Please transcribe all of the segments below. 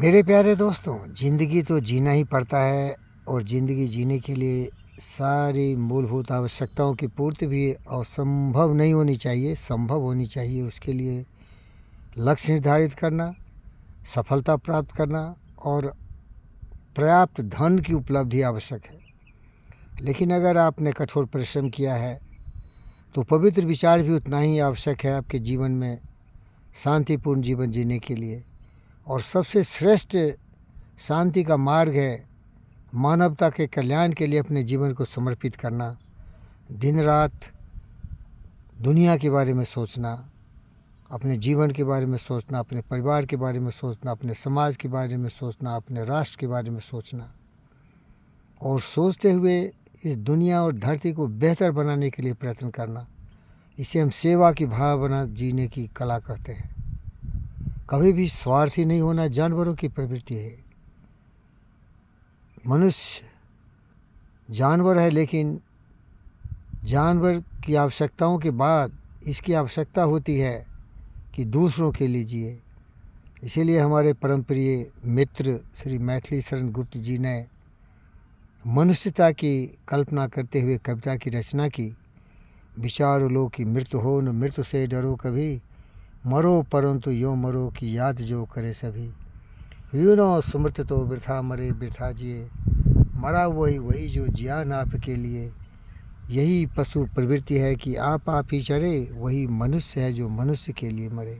मेरे प्यारे दोस्तों, ज़िंदगी तो जीना ही पड़ता है और ज़िंदगी जीने के लिए सारी मूलभूत आवश्यकताओं की पूर्ति भी असंभव नहीं होनी चाहिए, संभव होनी चाहिए। उसके लिए लक्ष्य निर्धारित करना, सफलता प्राप्त करना और पर्याप्त धन की उपलब्धि आवश्यक है। लेकिन अगर आपने कठोर परिश्रम किया है तो पवित्र विचार भी उतना ही आवश्यक है आपके जीवन में शांतिपूर्ण जीवन जीने के लिए। और सबसे श्रेष्ठ शांति का मार्ग है मानवता के कल्याण के लिए अपने जीवन को समर्पित करना। दिन रात दुनिया के बारे में सोचना, अपने जीवन के बारे में सोचना, अपने परिवार के बारे में सोचना, अपने समाज के बारे में सोचना, अपने राष्ट्र के बारे में सोचना और सोचते हुए इस दुनिया और धरती को बेहतर बनाने के लिए प्रयत्न करना। इसे हम सेवा की भावना जीने की कला कहते हैं। कभी भी स्वार्थी नहीं होना जानवरों की प्रवृत्ति है। मनुष्य जानवर है, लेकिन जानवर की आवश्यकताओं के बाद इसकी आवश्यकता होती है कि दूसरों के लिए जिए। इसीलिए हमारे परम प्रिय मित्र श्री मैथिली शरण गुप्त जी ने मनुष्यता की कल्पना करते हुए कविता की रचना की। विचार लो कि मृत्यु हो न मृत्यु से डरो कभी, मरो परंतु यो मरो की याद जो करे सभी। यूँ नो सुमृत तो वृथा मरे वृथा जिए, मरा वही जो जियान आपके लिए। यही पशु प्रवृत्ति है कि आप ही चरे, वही मनुष्य है जो मनुष्य के लिए मरे।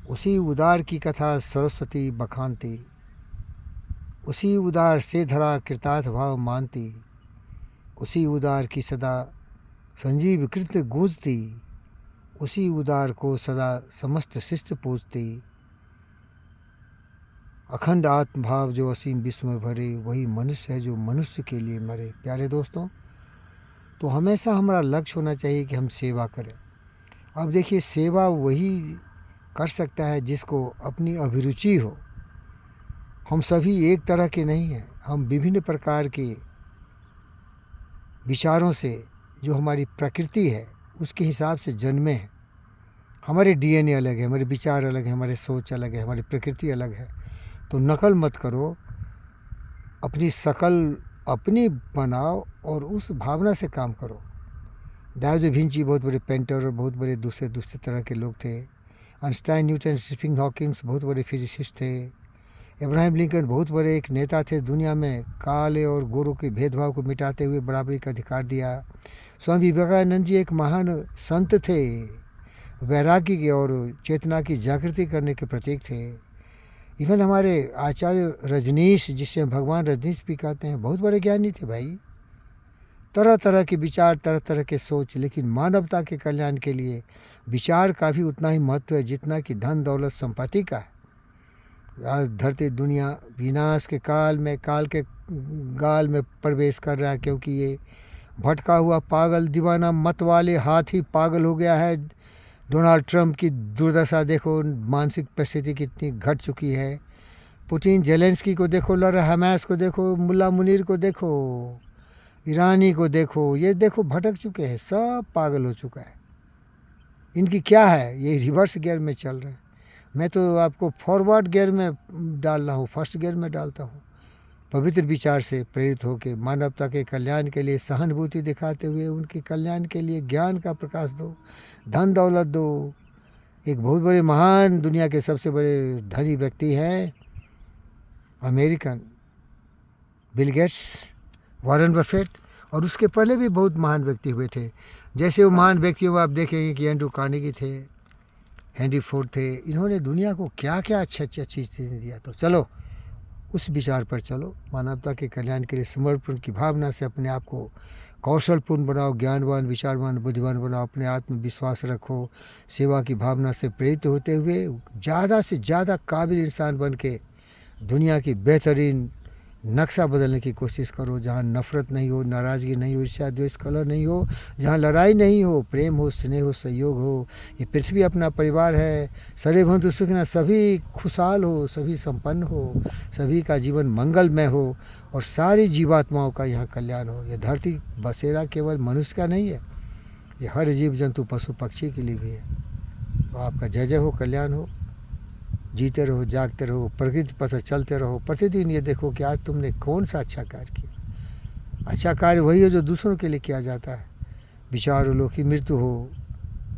उसी उदार की कथा सरस्वती बखानती, उसी उदार से धरा कृतार्थ भाव मानती। उसी उदार की सदा संजीव कृत गूंजती, उसी उदार को सदा समस्त शिष्ट पूजती। अखंड आत्मभाव जो असीम विश्व में भरे, वही मनुष्य है जो मनुष्य के लिए मरे। प्यारे दोस्तों, तो हमेशा हमारा लक्ष्य होना चाहिए कि हम सेवा करें। अब देखिए, सेवा वही कर सकता है जिसको अपनी अभिरुचि हो। हम सभी एक तरह के नहीं हैं, हम विभिन्न प्रकार के विचारों से, जो हमारी प्रकृति है उसके हिसाब से जन्मे हैं। हमारे डीएनए अलग है, हमारे विचार अलग है, हमारे सोच अलग है, हमारी प्रकृति अलग है। तो नकल मत करो, अपनी शकल अपनी बनाओ और उस भावना से काम करो। डायोजो विंची बहुत बड़े पेंटर और बहुत बड़े दूसरे दूसरे तरह के लोग थे। आइंस्टाइन, न्यूटन, स्टीफन हॉकिंग्स बहुत बड़े फिजिसिस्ट थे। इब्राहिम लिंकन बहुत बड़े एक नेता थे, दुनिया में काले और गोरों के भेदभाव को मिटाते हुए बराबरी का अधिकार दिया। स्वामी विवेकानंद जी एक महान संत थे, वैराग्य की और चेतना की जागृति करने के प्रतीक थे। इवन हमारे आचार्य रजनीश, जिसे हम भगवान रजनीश भी कहते हैं, बहुत बड़े ज्ञानी थे भाई। तरह तरह के विचार, तरह तरह के सोच, लेकिन मानवता के कल्याण के लिए विचार का भी उतना ही महत्व है जितना कि धन दौलत संपत्ति का है। आज धरती दुनिया विनाश के काल के गाल में प्रवेश कर रहा है, क्योंकि ये भटका हुआ पागल दीवाना मत वाले हाथी पागल हो गया है। डोनाल्ड ट्रंप की दुर्दशा देखो, मानसिक परिस्थिति कितनी घट चुकी है। पुतिन जेलेंस्की को देखो, लड़ हमास को देखो, मुल्ला मुनीर को देखो, ईरानी को देखो, ये देखो भटक चुके हैं, सब पागल हो चुका है। इनकी क्या है, ये रिवर्स गियर में चल रहे हैं। मैं तो आपको फॉरवर्ड गियर में डाल रहा हूँ, फर्स्ट गियर में डालता हूँ। पवित्र विचार से प्रेरित होकर मानवता के कल्याण के लिए सहानुभूति दिखाते हुए उनके कल्याण के लिए ज्ञान का प्रकाश दो, धन दौलत दो। एक बहुत बड़े महान, दुनिया के सबसे बड़े धनी व्यक्ति हैं American, Bill Gates, Warren Buffett, और उसके पहले भी बहुत महान व्यक्ति हुए थे। जैसे वो महान व्यक्ति हो, आप देखेंगे कि एंड्रू कार्नेगी थे, हेनरी फोर्ड थे। इन्होंने दुनिया को क्या क्या अच्छा चीज़ दिया। तो चलो उस विचार पर चलो, मानवता के कल्याण के लिए समर्पण की भावना से अपने आप को कौशलपूर्ण बनाओ, ज्ञानवान, विचारवान, बुद्धिमान बनाओ, अपने आत्मविश्वास रखो, सेवा की भावना से प्रेरित होते हुए ज़्यादा से ज़्यादा काबिल इंसान बन के दुनिया की बेहतरीन नक्शा बदलने की कोशिश करो। जहाँ नफ़रत नहीं हो, नाराज़गी नहीं हो, ईर्ष्या द्वेष कलह नहीं हो, जहाँ लड़ाई नहीं हो, प्रेम हो, स्नेह हो, सहयोग हो। ये पृथ्वी अपना परिवार है। सर्वे भवन्तु सुखिनः, सभी खुशहाल हो, सभी संपन्न हो, सभी का जीवन मंगलमय हो और सारी जीवात्माओं का यहाँ कल्याण हो। ये धरती बसेरा केवल मनुष्य का नहीं है, ये हर जीव जंतु पशु पक्षी के लिए भी है। तो आपका जय जय हो, कल्याण हो। जीते रहो, जागते रहो, प्रकृति पथ चलते रहो। प्रतिदिन ये देखो कि आज तुमने कौन सा अच्छा कार्य किया। अच्छा कार्य वही है जो दूसरों के लिए किया जाता है। विचारो लो कि मृत्यु हो,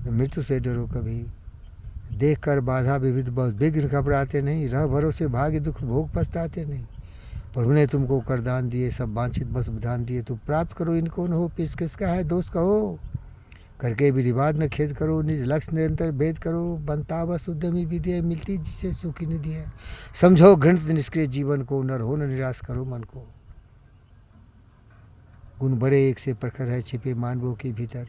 मृत्यु से डरो कभी। देख कर बाधा विविध बहुत विघ्न घबराते नहीं। रह भरोसे भाग्य दुख भोग पछताते नहीं। प्रभु ने तुमको करदान दिए, सब वांछित बस विधान दिए। तुम प्राप्त करो इनको न हो, पिस किसका है दोष कहो। करके विधिवाद न खेद करो, निज लक्ष्य निरंतर भेद करो। बनता बस उद्यमी विधि है, मिलती जिसे सुखी निधि है। समझो घृणित निष्क्रिय जीवन को, नर हो न निराश करो मन को। गुण बड़े एक से प्रखर है, छिपे मानवों के भीतर।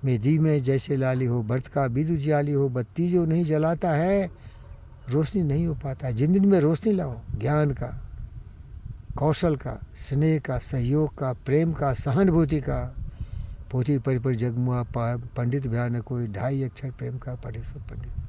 मेदी में जैसे लाली हो, भरत का विदु जियाली हो। बत्ती जो नहीं जलाता है, रोशनी नहीं हो पाता है। जिन दिन में रोशनी लाओ, ज्ञान का, कौशल का, स्नेह का, सहयोग का, प्रेम का, सहानुभूति का। पोथी पर जगमुआ पंडित भयान कोई, 2.5 अक्षर प्रेम का पढ़े सो पंडित।